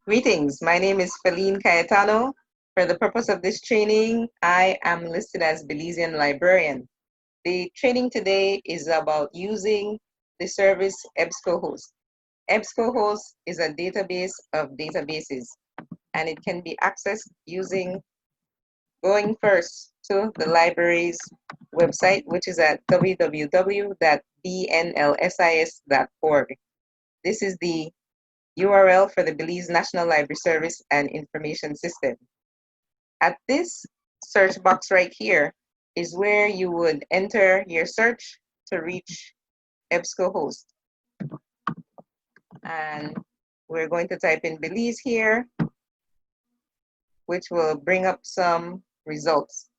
Greetings, my name is Feline Cayetano. For the purpose of this training, I am listed as Belizean librarian. The training today is about using the service EBSCOHost. EBSCOHost is a database of databases, and it can be accessed using going first to the library's website, which is at www.bnlsis.org. This is the URL for the Belize National Library Service and Information System. At this search box right here is where you would enter your search to reach EBSCOHost. And we're going to type in Belize here, which will bring up some results.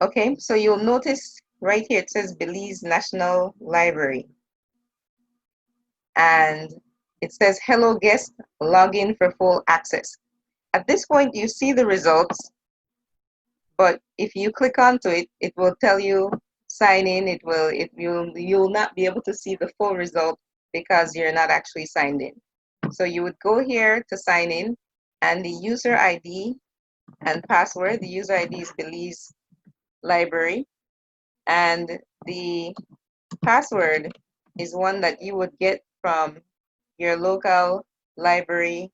Okay, so you'll notice right here it says Belize National Library. And it says, hello guest, log in for full access. At this point, you see the results, but if you click onto it, it will tell you sign in. You'll not be able to see the full result because you're not actually signed in. So you would go here to sign in, and the user ID and password. The user ID is Belize Library, and the password is one that you would get from your local library.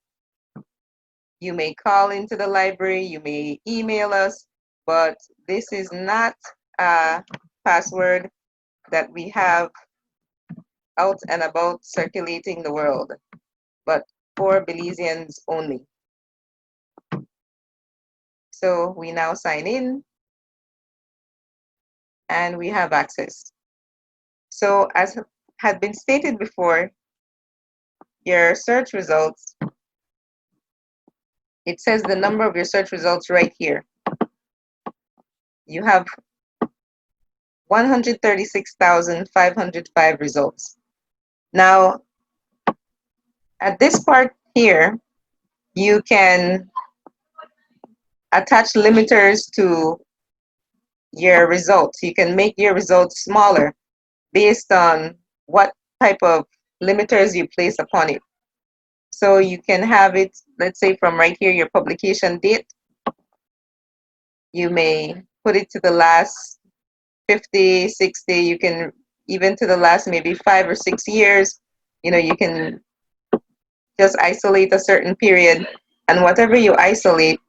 You may call into the library, you may email us, but this is not a password that we have out and about circulating the world, but for Belizeans only. So we now sign in and we have access. So as had been stated before, your search results, it says the number of your search results right here. You have 136,505 results. Now, at this part here, you can attach limiters to your results. You can make your results smaller based on what type of limiters you place upon it. So you can have it, let's say from right here, your publication date. You may put it to the last 50, 60, you can even to the last maybe 5 or 6 years. You can just isolate a certain period, and whatever you isolate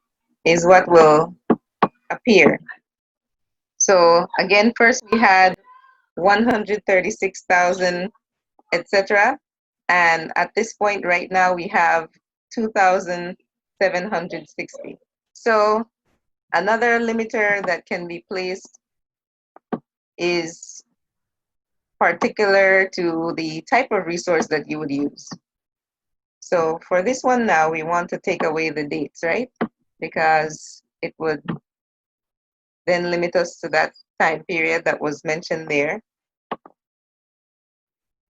is what will appear. So again, first we had 136,000, etc. And at this point right now we have 2,760. So another limiter that can be placed is particular to the type of resource that you would use. So for this one now, we want to take away the dates, right? Because it would then limit us to that time period that was mentioned there.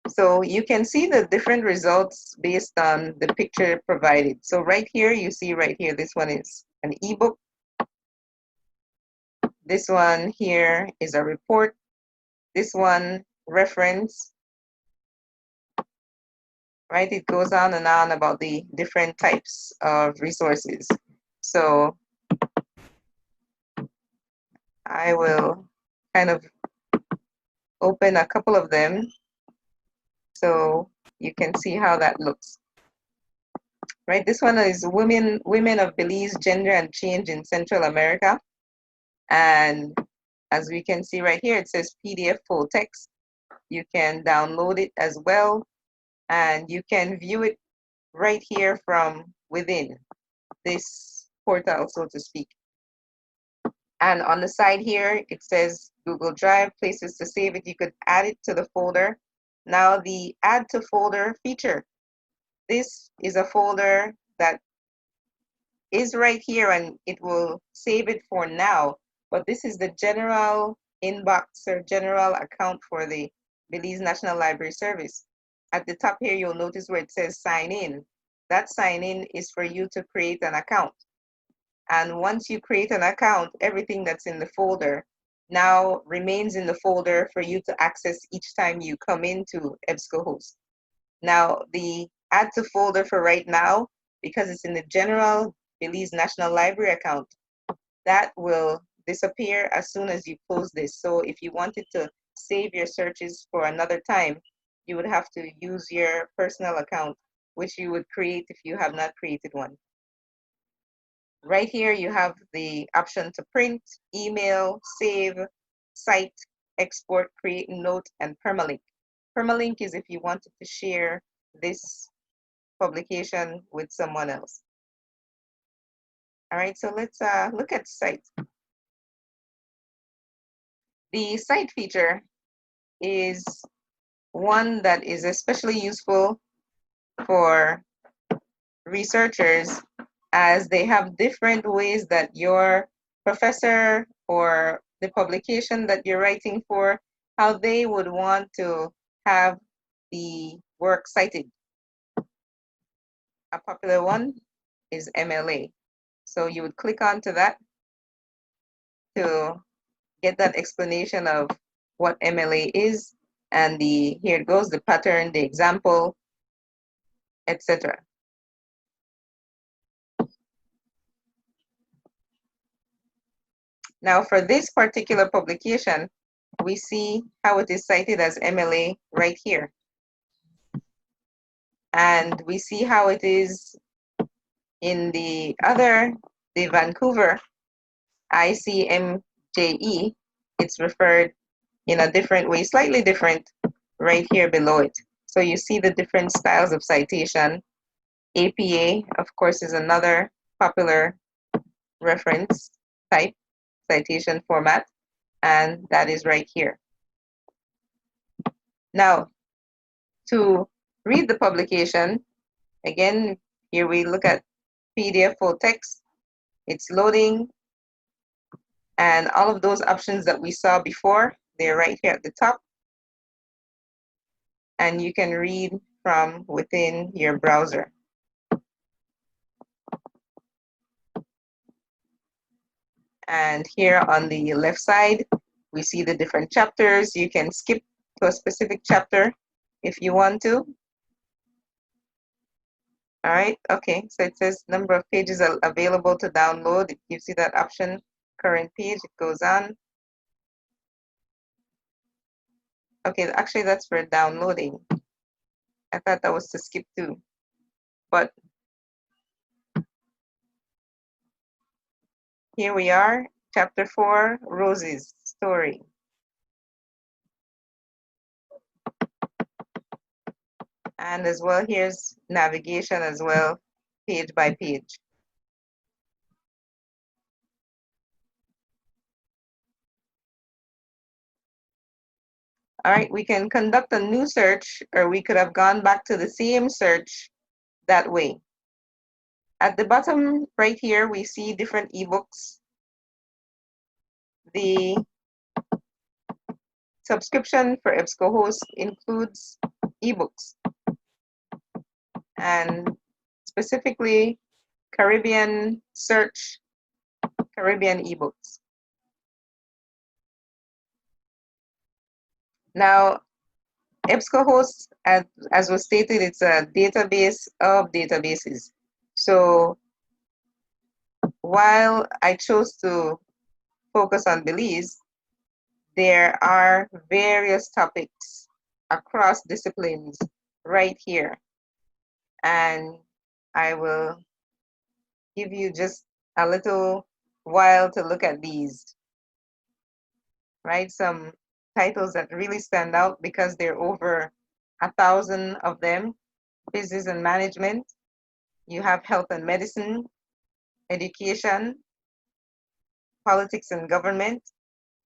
So you can see the different results based on the picture provided. So right here, you see right here, this one is an ebook. This one here is a report. This one, reference. Right? It goes on and on about the different types of resources. So I will kind of open a couple of them so you can see how that looks. Right, this one is women of Belize, gender and change in Central America. And as we can see right here, it says PDF full text. You can download it as well, and you can view it right here from within this portal, so to speak. And on the side here, it says Google Drive, places to save it. You could add it to the folder. Now the add to folder feature. This is a folder that is right here and it will save it for now. But this is the general inbox or general account for the Belize National Library Service. At the top here, you'll notice where it says sign in. That sign in is for you to create an account. And once you create an account, everything that's in the folder now remains in the folder for you to access each time you come into EBSCOHost. Now, the add to folder for right now, because it's in the general Belize National Library account, that will disappear as soon as you close this. So if you wanted to save your searches for another time, you would have to use your personal account, which you would create if you have not created one. Right here, you have the option to print, email, save, cite, export, create note, and permalink. Permalink is if you wanted to share this publication with someone else. All right, so let's look at cite. The cite feature is one that is especially useful for researchers, as they have different ways that your professor or the publication that you're writing for, how they would want to have the work cited. A popular one is MLA. So you would click onto that to get that explanation of what MLA is, and here it goes, the pattern, the example, etc. Now for this particular publication, we see how it is cited as MLA right here. And we see how it is in the Vancouver ICMJE. It's referred in a different way, slightly different, right here below it. So you see the different styles of citation. APA, of course, is another popular reference type, citation format, and that is right here. Now, to read the publication, again, here we look at PDF full text. It's loading, and all of those options that we saw before, they're right here at the top. And you can read from within your browser. And here on the left side, we see the different chapters. You can skip to a specific chapter if you want to. All right, okay, so it says number of pages are available to download. It gives you that option, current page, it goes on. Okay, actually that's for downloading. I thought that was to skip to, but here we are, chapter 4, Rosie's story. And as well, here's navigation as well, page by page. All right, we can conduct a new search, or we could have gone back to the same search that way. At the bottom right here, we see different ebooks. The subscription for EBSCOHost includes ebooks, and specifically Caribbean search, Caribbean ebooks. Now, EBSCOHost, as was stated, it's a database of databases. So while I chose to focus on Belize, there are various topics across disciplines right here. And I will give you just a little while to look at these, right? Some titles that really stand out because there are over 1,000 of them. Business and management. You have health and medicine, education, politics and government,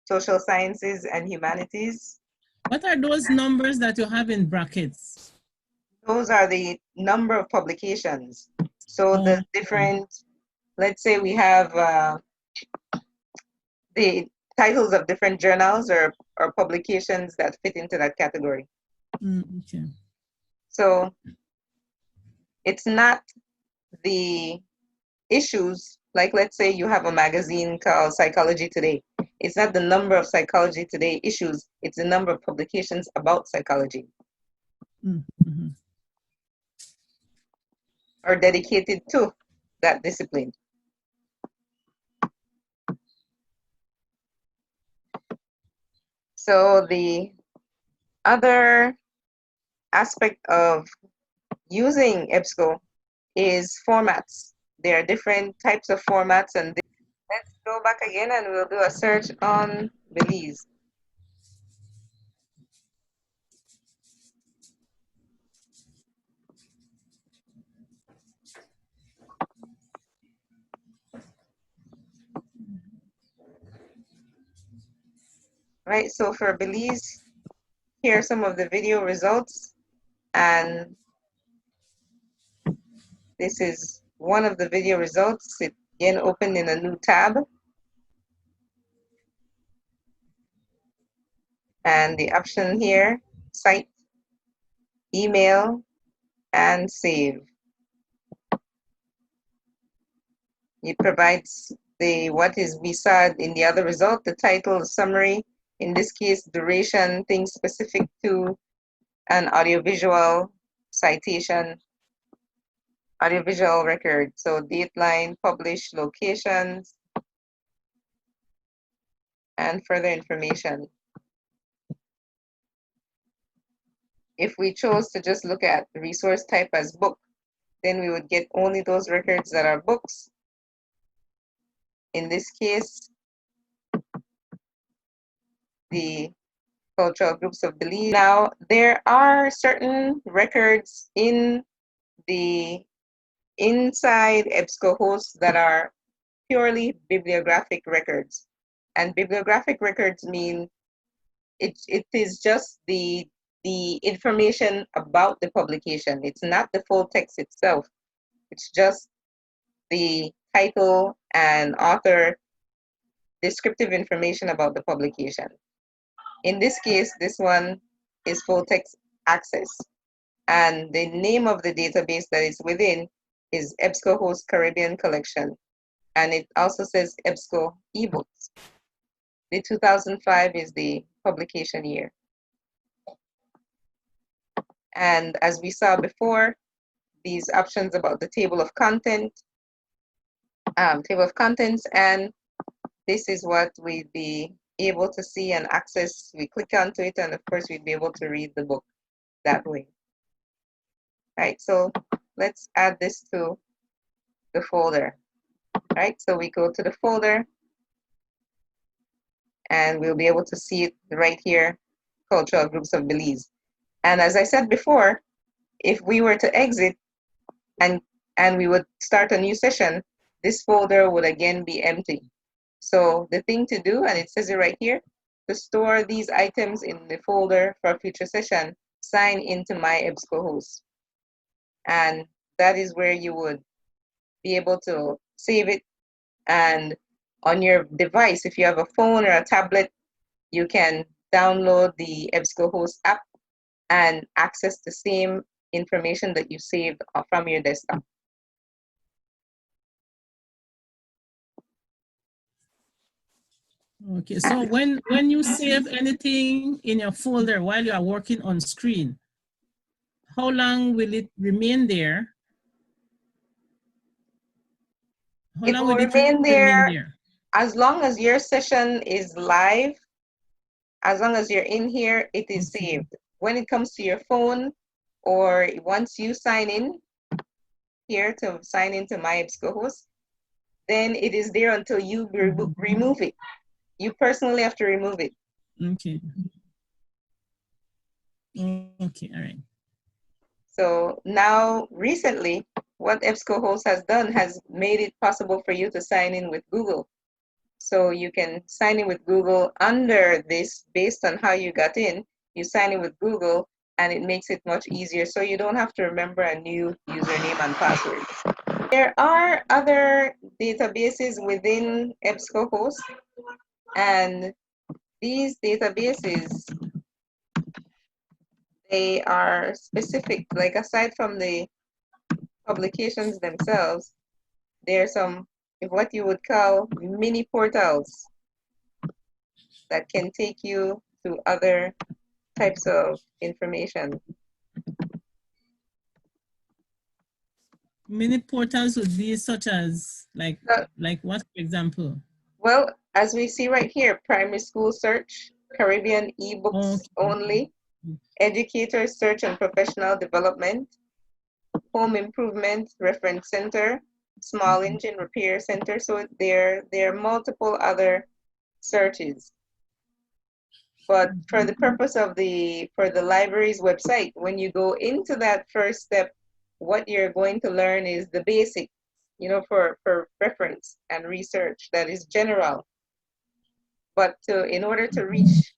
social sciences and humanities. What are those numbers that you have in brackets? Those are the number of publications. So the different, let's say we have the titles of different journals or publications that fit into that category. Okay. So it's not the issues, like let's say you have a magazine called Psychology Today. It's not the number of Psychology Today issues, it's the number of publications about psychology. Mm-hmm. Or dedicated to that discipline. So the other aspect of using EBSCO is formats. There are different types of formats, and let's go back again and we'll do a search on Belize. Right, so for Belize, here are some of the video results, and this is one of the video results. It again opened in a new tab. And the option here, cite, email, and save. It provides what is we saw in the other result, the title, the summary, in this case, duration, things specific to an audiovisual citation, audiovisual record. So dateline, published locations, and further information. If we chose to just look at the resource type as book, then we would get only those records that are books. In this case, the cultural groups of Belize. Now, there are certain records in the inside EBSCOHost that are purely bibliographic records. And bibliographic records mean it is just the information about the publication. It's not the full text itself. It's just the title and author, descriptive information about the publication. In this case, this one is full text access. And the name of the database that it's within is EBSCOHost Caribbean Collection. And it also says EBSCO eBooks. The 2005 is the publication year. And as we saw before, these options about the table of contents, and this is what we'd be able to see and access. We click onto it, and of course, we'd be able to read the book that way. Right, so let's add this to the folder. Right, so we go to the folder, and we'll be able to see it right here, Cultural Groups of Belize. And as I said before, if we were to exit and we would start a new session, this folder would again be empty. So the thing to do, and it says it right here, to store these items in the folder for a future session, sign into my EBSCOHost. And that is where you would be able to save it. And on your device, if you have a phone or a tablet, you can download the EBSCOHost app and access the same information that you saved from your desktop. Okay, so when you save anything in your folder while you are working on screen, how long will it remain there? How long will it remain there? As long as your session is live, as long as you're in here, it is saved. When it comes to your phone, or once you sign in here to sign into my EBSCOHost, then it is there until you remove it. You personally have to remove it. Okay. Okay, all right. So now, recently, what EBSCOHost has done has made it possible for you to sign in with Google. So you can sign in with Google under this, based on how you got in. You sign in with Google, and it makes it much easier. So you don't have to remember a new username and password. There are other databases within EBSCOHost, and these databases, they are specific. Like, aside from the publications themselves, there are some, what you would call mini portals. that can take you to other types of information. Many portals would be such as like what, for example? Well, as we see right here, primary school search, Caribbean eBooks Okay. only, educator search and professional development, home improvement reference center, small engine repair center. So there are multiple other searches. But for the purpose of the library's website, when you go into that first step, what you're going to learn is the basic, you know, for reference and research that is general. But in order to reach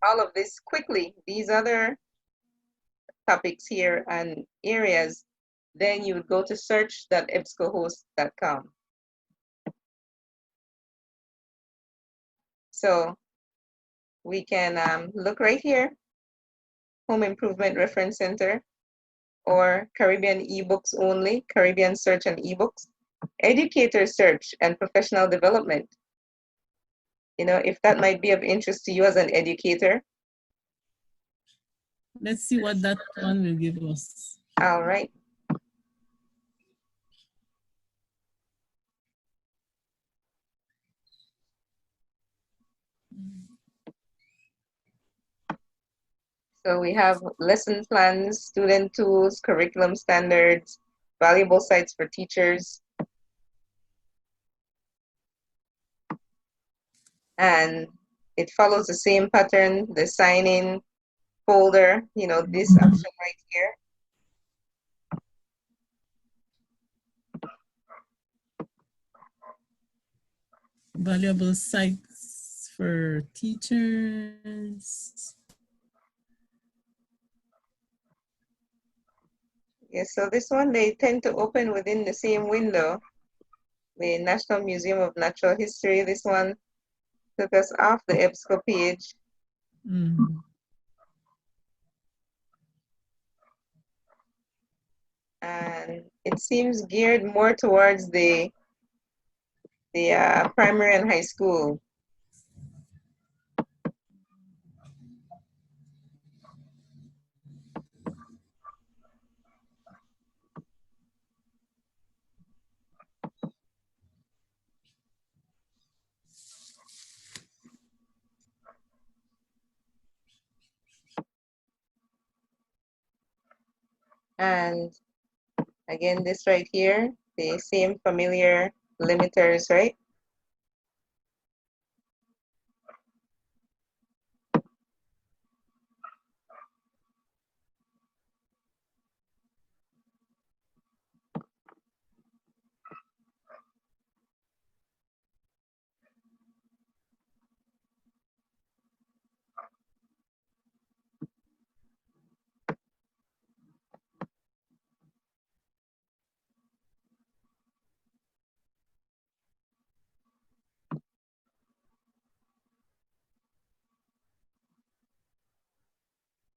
all of this quickly, these other topics here and areas, then you would go to search.ebscohost.com. So we can look right here, Home Improvement Reference Center, or Caribbean eBooks only, Caribbean search and eBooks, educator search and professional development. You know, if that might be of interest to you as an educator. Let's see what that one will give us. All right. So we have lesson plans, student tools, curriculum standards, valuable sites for teachers. And it follows the same pattern, the sign-in folder, you know, this option right here. Valuable sites for teachers. Yes, so this one, they tend to open within the same window. The National Museum of Natural History, this one took us off the EBSCO page. Mm. And it seems geared more towards the primary and high school. And again, this right here, the same familiar limiters, right?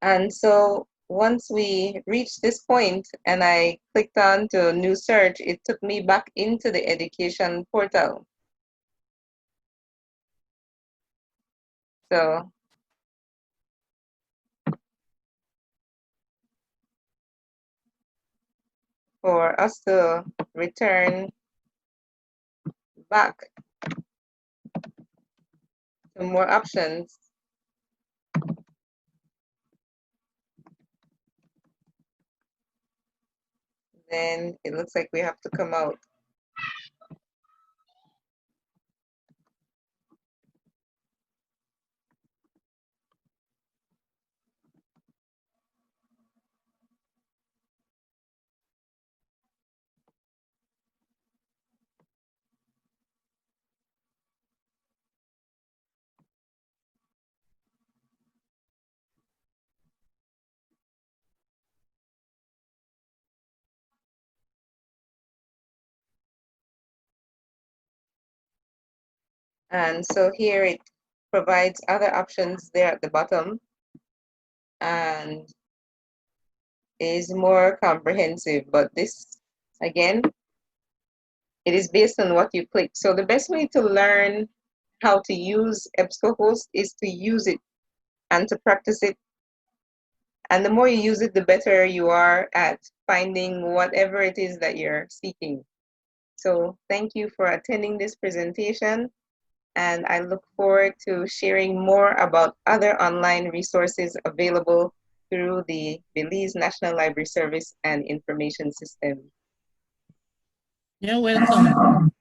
And so once we reached this point and I clicked on to new search, it took me back into the education portal. So for us to return back to more options, then it looks like we have to come out. And so here it provides other options there at the bottom and is more comprehensive, but this, again, it is based on what you click. So the best way to learn how to use EBSCOHost is to use it and to practice it. And the more you use it, the better you are at finding whatever it is that you're seeking. So thank you for attending this presentation, and I look forward to sharing more about other online resources available through the Belize National Library Service and Information System. You're welcome.